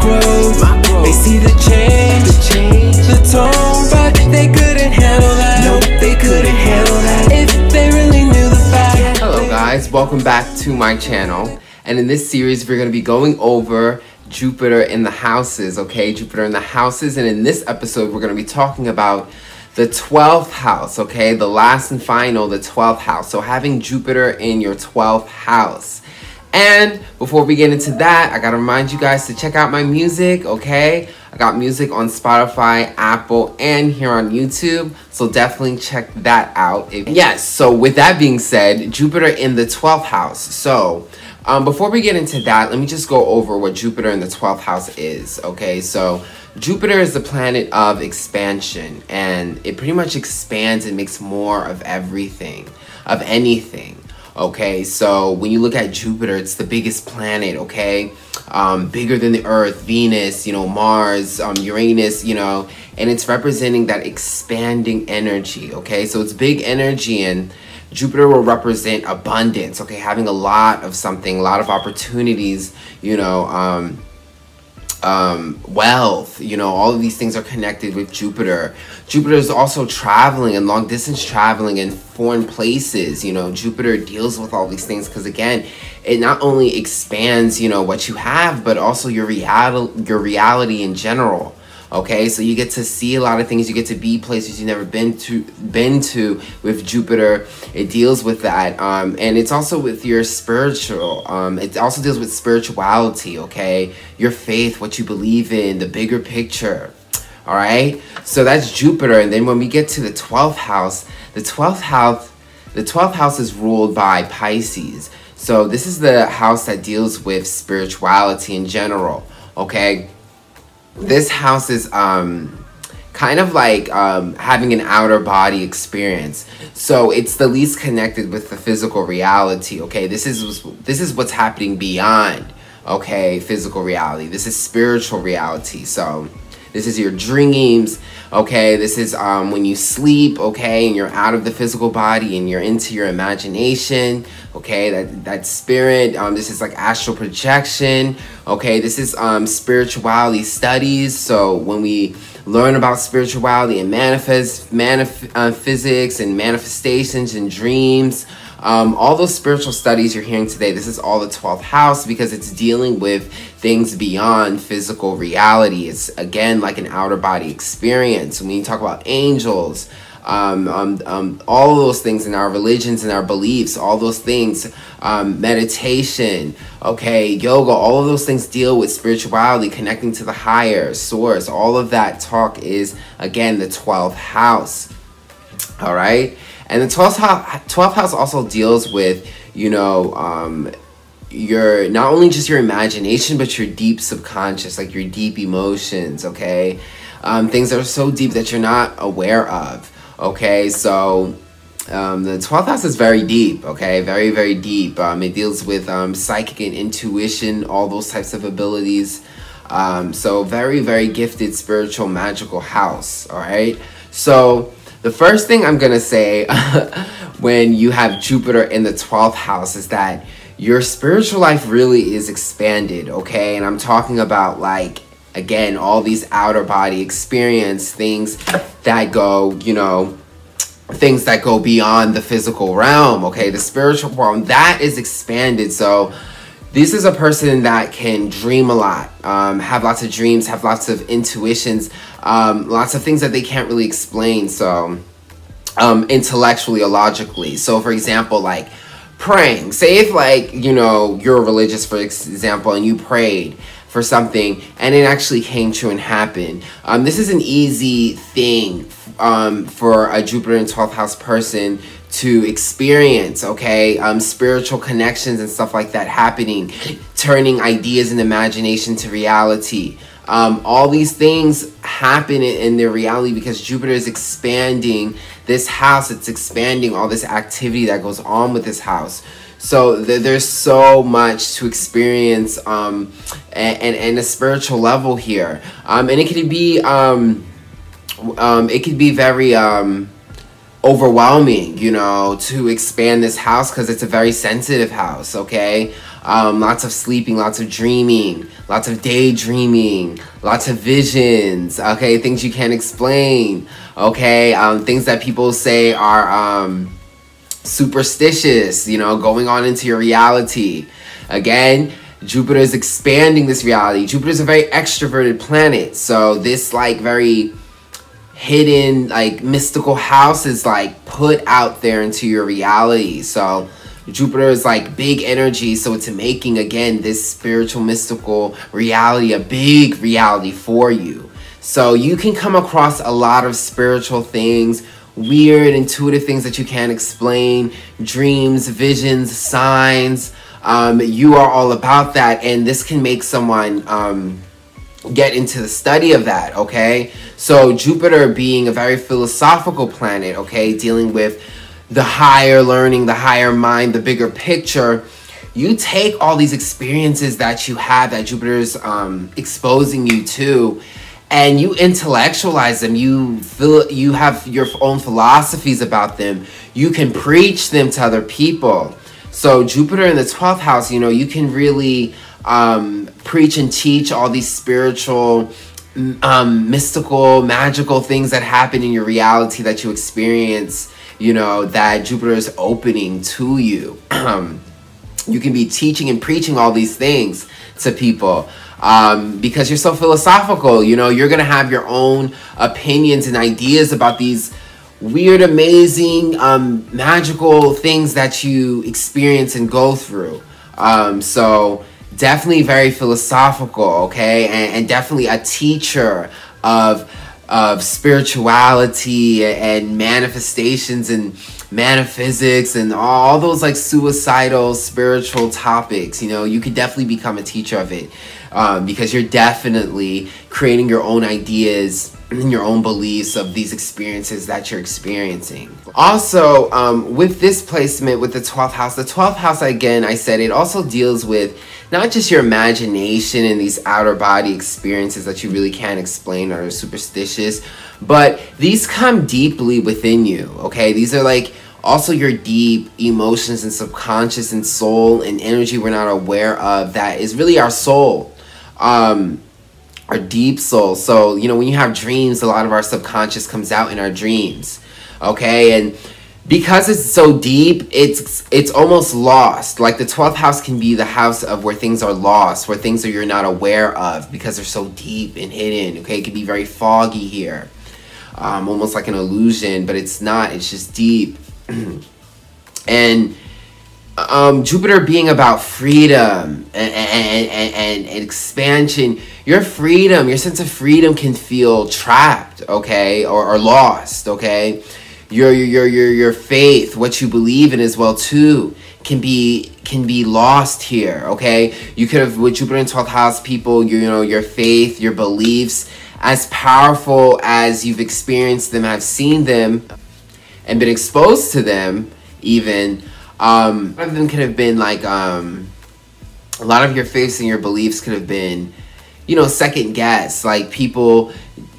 growth. They see the change, the tone, but they couldn't handle that. Nope, they couldn't handle that if they really knew the fact. Hello guys, welcome back to my channel. And in this series, we're going to be going over Jupiter in the houses, okay? Jupiter in the houses. And in this episode, we're going to be talking about the 12th house, okay? The last and final, the 12th house. So having Jupiter in your 12th house. And before we get into that, I gotta remind you guys to check out my music, okay? I got music on Spotify, Apple, and here on YouTube. So definitely check that out. Yes, so with that being said, Jupiter in the 12th house. So before we get into that, let me just go over what Jupiter in the 12th house is, okay? So Jupiter is the planet of expansion, and it pretty much expands and makes more of everything, of anything. Okay, so when you look at Jupiter, it's the biggest planet, okay? Bigger than the Earth, Venus, you know, Mars, Uranus, you know, and it's representing that expanding energy, okay? So it's big energy, and Jupiter will represent abundance, okay? Having a lot of something, a lot of opportunities, you know, wealth, you know, all of these things are connected with Jupiter. Jupiter is also traveling and long distance traveling in foreign places. You know, Jupiter deals with all these things because, again, it not only expands, you know, what you have, but also your reality in general. Okay, so you get to see a lot of things. You get to be places you've never been to with Jupiter. It deals with that, and it's also with your spiritual. It also deals with spirituality. Okay, your faith, what you believe in, the bigger picture. All right, so that's Jupiter. And then when we get to the 12th house, the 12th house is ruled by Pisces. So this is the house that deals with spirituality in general. Okay. This house is kind of like having an outer body experience. So it's the least connected with the physical reality, okay? This is what's happening beyond, okay, physical reality. This is spiritual reality. So this is your dreams, okay? This is when you sleep, okay, and you're out of the physical body and you're into your imagination, okay? That spirit, this is like astral projection, okay? This is spirituality studies. So when we learn about spirituality and physics and manifestations and dreams, all those spiritual studies you're hearing today, this is all the 12th house because it's dealing with things beyond physical reality. It's, again, like an outer body experience. When you talk about angels, all of those things in our religions and our beliefs, all those things, meditation, okay, yoga, all of those things deal with spirituality, connecting to the higher source. All of that talk is, again, the 12th house. All right. And the 12th house also deals with, you know, your, not only just your imagination, but your deep subconscious, like your deep emotions, okay? Things that are so deep that you're not aware of, okay? So the 12th house is very deep, okay? Very, very deep. It deals with psychic and intuition, all those types of abilities. So very, very gifted, spiritual, magical house, all right? So the first thing I'm going to say when you have Jupiter in the 12th house is that your spiritual life really is expanded, okay? And I'm talking about, like, again, all these outer body experience, things that go, you know, things that go beyond the physical realm, okay? The spiritual realm, that is expanded. So this is a person that can dream a lot, have lots of dreams, have lots of intuitions, lots of things that they can't really explain, so intellectually or logically. So for example, like praying. Say if, like, you know, you're religious, for example, and you prayed for something and it actually came true and happened. This is an easy thing for a Jupiter in 12th house person to experience, okay? Spiritual connections and stuff like that happening, turning ideas and imagination to reality. All these things happen in their reality because Jupiter is expanding this house. It's expanding all this activity that goes on with this house. So there's so much to experience and a spiritual level here. And it could be very overwhelming, you know, to expand this house because it's a very sensitive house, okay? Lots of sleeping, lots of dreaming, lots of daydreaming, lots of visions, okay? Things you can't explain, okay? Things that people say are superstitious, you know, going on into your reality. Again, Jupiter is expanding this reality. Jupiter is a very extroverted planet, so this like very hidden, like mystical house is like put out there into your reality. So Jupiter is like big energy, so it's making, again, this spiritual mystical reality a big reality for you. So you can come across a lot of spiritual things, weird intuitive things that you can't explain, dreams, visions, signs. You are all about that, and this can make someone get into the study of that, okay? So Jupiter being a very philosophical planet, okay, dealing with the higher learning, the higher mind, the bigger picture, you take all these experiences that you have, that Jupiter's exposing you to, and you intellectualize them. You have your own philosophies about them. You can preach them to other people. So Jupiter in the 12th house, you know, you can really preach and teach all these spiritual, mystical, magical things that happen in your reality that you experience, you know, that Jupiter is opening to you. You can be teaching and preaching all these things to people because you're so philosophical. You know, you're going to have your own opinions and ideas about these weird, amazing, magical things that you experience and go through. So definitely very philosophical, okay? And definitely a teacher of spirituality and manifestations and metaphysics and all those like suicidal spiritual topics. You know, you could definitely become a teacher of it because you're definitely creating your own ideas and your own beliefs of these experiences that you're experiencing. Also, with this placement with the 12th house, again, I said it also deals with not just your imagination and these outer body experiences that you really can't explain or are superstitious, but these come deeply within you, okay? These are like also your deep emotions and subconscious and soul and energy we're not aware of that is really our soul, our deep soul. So, you know, when you have dreams, a lot of our subconscious comes out in our dreams, okay? And because it's so deep, it's almost lost. Like the 12th house can be the house of where things are lost, where things that you're not aware of because they're so deep and hidden, okay? It can be very foggy here, almost like an illusion, but it's not, it's just deep. And Jupiter being about freedom and expansion, your freedom, your sense of freedom can feel trapped, okay, or lost, okay? Your faith, what you believe in as well too, can be lost here, okay? You could have, with Jupiter in 12th house, people, you know, your faith, your beliefs, as powerful as you've experienced them, have seen them, and been exposed to them, even. A lot of them could have been like, a lot of your faiths and your beliefs could have been, you know, second guess. Like people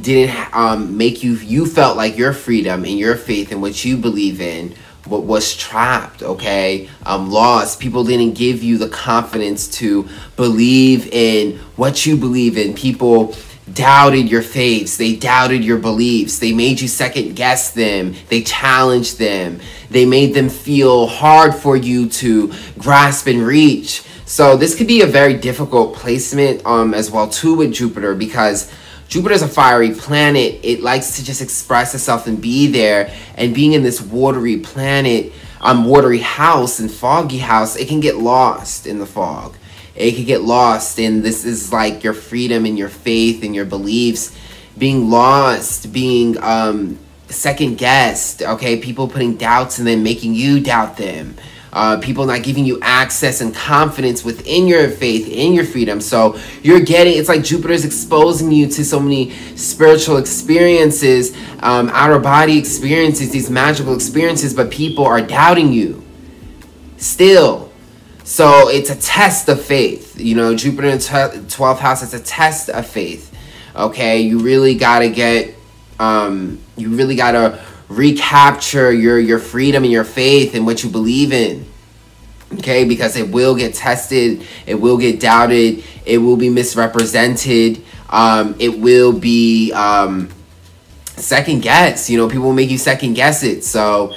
didn't make you felt like your freedom and your faith and what you believe in what was trapped, okay, lost. People didn't give you the confidence to believe in what you believe in. People doubted your faiths, they doubted your beliefs, they made you second guess them, they challenged them, they made them feel hard for you to grasp and reach. So this could be a very difficult placement as well too with Jupiter, because Jupiter's a fiery planet. It likes to just express itself and be there, and being in this watery planet, watery house and foggy house, it can get lost in the fog. It could get lost, and this is like your freedom and your faith and your beliefs being lost, being second guessed, okay? People putting doubts in them, making you doubt them. People not giving you access and confidence within your faith, in your freedom. So you're getting, it's like Jupiter's exposing you to so many spiritual experiences, outer body experiences, these magical experiences, but people are doubting you still. So it's a test of faith. You know, Jupiter in 12th house, it's a test of faith. Okay, you really gotta get, you really gotta recapture your freedom and your faith and what you believe in. Okay, because it will get tested, it will get doubted, it will be misrepresented, it will be second guessed. You know, people will make you second guess it. So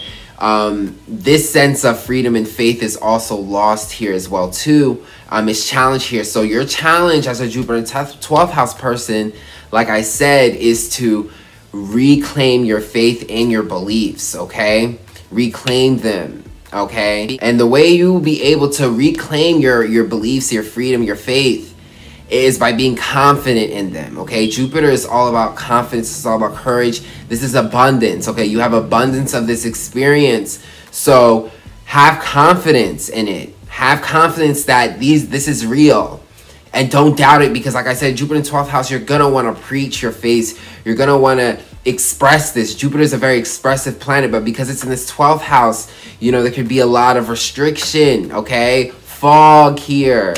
this sense of freedom and faith is also lost here as well too. It's challenged here. So your challenge as a Jupiter in 12th house person, like I said, is to reclaim your faith and your beliefs. Okay, reclaim them. Okay, and the way you will be able to reclaim your beliefs, your freedom, your faith is by being confident in them. Okay, Jupiter is all about confidence. It's all about courage. This is abundance. Okay, you have abundance of this experience, so have confidence in it. Have confidence that this is real, and don't doubt it, because like I said, Jupiter in 12th house, you're gonna want to preach your faith. You're gonna want to express this. Jupiter is a very expressive planet, but because it's in this 12th house, you know, there could be a lot of restriction. Okay, fog here,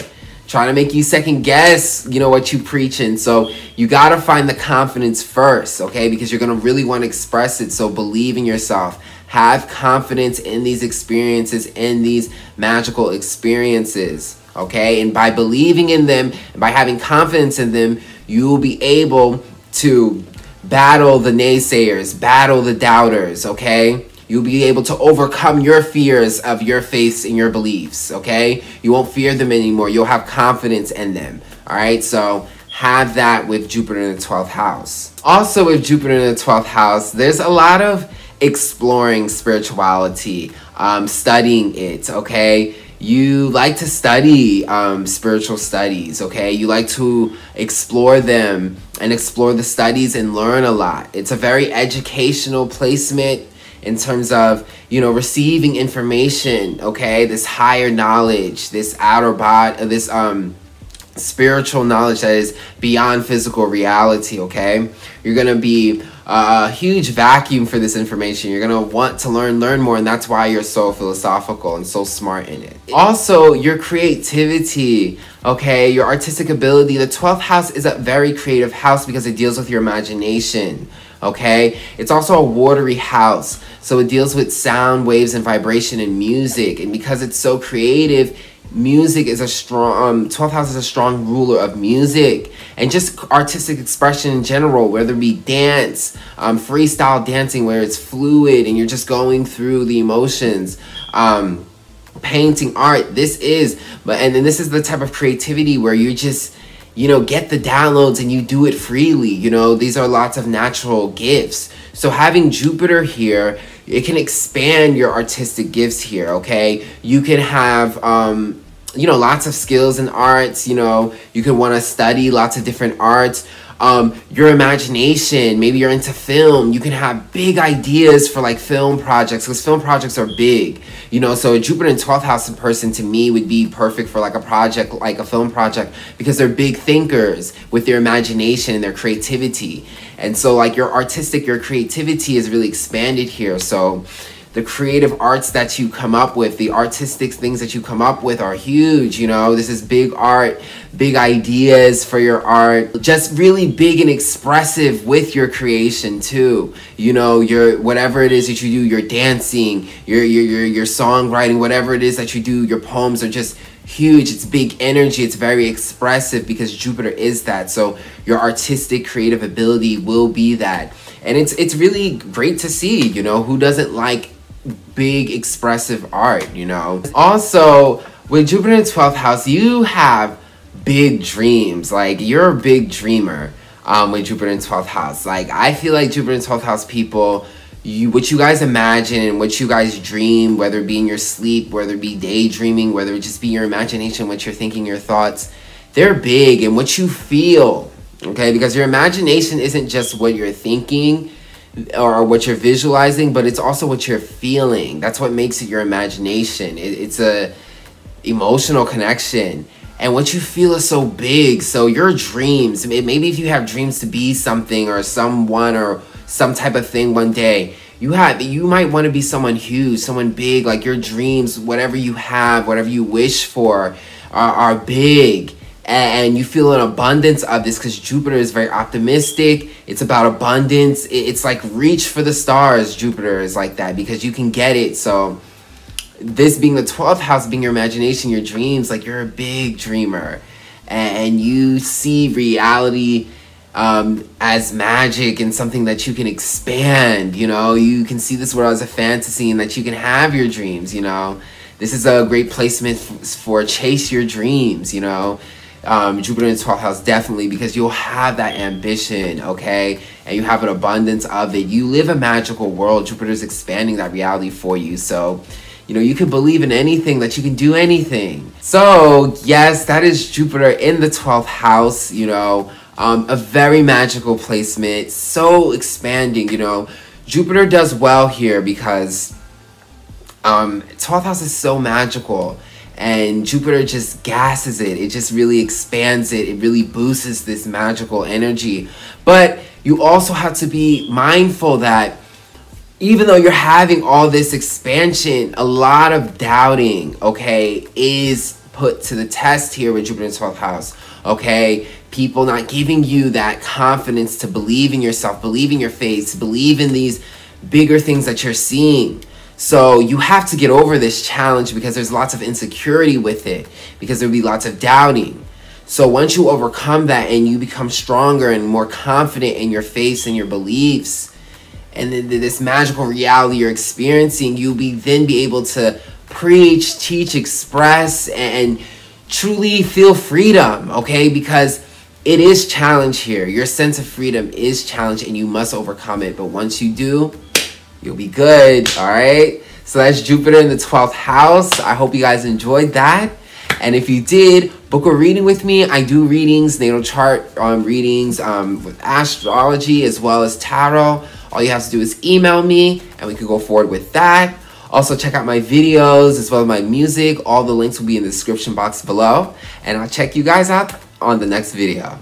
trying to make you second guess, you know, what you preaching. So you got to find the confidence first, okay, because you're going to really want to express it. So believe in yourself. Have confidence in these experiences, in these magical experiences, okay? And by believing in them, and by having confidence in them, you will be able to battle the naysayers, battle the doubters, okay? You'll be able to overcome your fears of your faiths and your beliefs, okay? You won't fear them anymore. You'll have confidence in them, all right? So have that with Jupiter in the 12th house. Also with Jupiter in the 12th house, there's a lot of exploring spirituality, studying it, okay? You like to study spiritual studies, okay? You like to explore them and explore the studies and learn a lot. It's a very educational placement in terms of, you know, receiving information, okay? This higher knowledge, this outer body, this spiritual knowledge that is beyond physical reality, okay? You're gonna be a huge vacuum for this information. You're gonna want to learn more, and that's why you're so philosophical and so smart in it. Also, your creativity, okay, your artistic ability. The 12th house is a very creative house because it deals with your imagination, okay? It's also a watery house, so it deals with sound waves and vibration and music, and because it's so creative, music is a strong 12th house is a strong ruler of music and just artistic expression in general, whether it be dance, freestyle dancing where it's fluid and you're just going through the emotions, painting, art. This is the type of creativity where you just, you know, get the downloads and you do it freely. You know, these are lots of natural gifts. So having Jupiter here, it can expand your artistic gifts here, okay? You can have, you know, lots of skills in arts. You know, you could want to study lots of different arts. Your imagination, maybe you're into film. You can have big ideas for like film projects, because film projects are big. You know, so a Jupiter in 12th house person to me would be perfect for like a project, like a film project, because they're big thinkers with their imagination and their creativity. And so like your creativity is really expanded here. So the creative arts that you come up with, the artistic things that you come up with are huge. You know, this is big art, big ideas for your art, just really big and expressive with your creation too. You know, your whatever it is that you do, your dancing, your songwriting, whatever it is that you do, your poems are just huge. It's big energy. It's very expressive because Jupiter is that. So your artistic creative ability will be that. And it's really great to see, you know, who doesn't like big expressive art, you know? Also, with Jupiter in 12th house, you have big dreams. Like, you're a big dreamer with Jupiter in 12th house. Like, I feel like Jupiter in 12th house people, what you guys imagine and what you guys dream, whether it be in your sleep, whether it be daydreaming, whether it just be your imagination, what you're thinking, your thoughts, they're big. And what you feel, okay? Because your imagination isn't just what you're thinking or what you're visualizing, but it's also what you're feeling. That's what makes it your imagination. It's a emotional connection. And what you feel is so big. So your dreams, maybe if you have dreams to be something or someone or some type of thing one day, you might want to be someone huge, someone big. Like your dreams, whatever you have, whatever you wish for, are big. and you feel an abundance of this because Jupiter is very optimistic. It's about abundance. It's like reach for the stars. Jupiter is like that because you can get it. So this being the 12th house, being your imagination, your dreams, like you're a big dreamer and you see reality as magic and something that you can expand. You know, you can see this world as a fantasy and that you can have your dreams. You know, this is a great placement for chase your dreams. You know, Jupiter in the 12th house, definitely, because you'll have that ambition, okay? And you have an abundance of it. You live a magical world. Jupiter's expanding that reality for you. So, you know, you can believe in anything, that you can do anything. So, yes, that is Jupiter in the 12th house, you know, a very magical placement, so expanding, you know. Jupiter does well here because 12th house is so magical. And Jupiter just gasses it. It just really expands it. It really boosts this magical energy. But you also have to be mindful that even though you're having all this expansion, a lot of doubting, okay, is put to the test here with Jupiter in the 12th house, okay? People not giving you that confidence to believe in yourself, believe in your faith, believe in these bigger things that you're seeing. So you have to get over this challenge because there's lots of insecurity with it, because there'll be lots of doubting. So once you overcome that and you become stronger and more confident in your faith and your beliefs, and then this magical reality you're experiencing, you'll then be able to preach, teach, express, and truly feel freedom, okay? Because it is challenge here. Your sense of freedom is challenged and you must overcome it. But once you do, you'll be good, all right? So that's Jupiter in the 12th house. I hope you guys enjoyed that. And if you did, book a reading with me. I do readings, natal chart readings with astrology as well as tarot. All you have to do is email me and we can go forward with that. Also, check out my videos as well as my music. All the links will be in the description box below. And I'll check you guys out on the next video.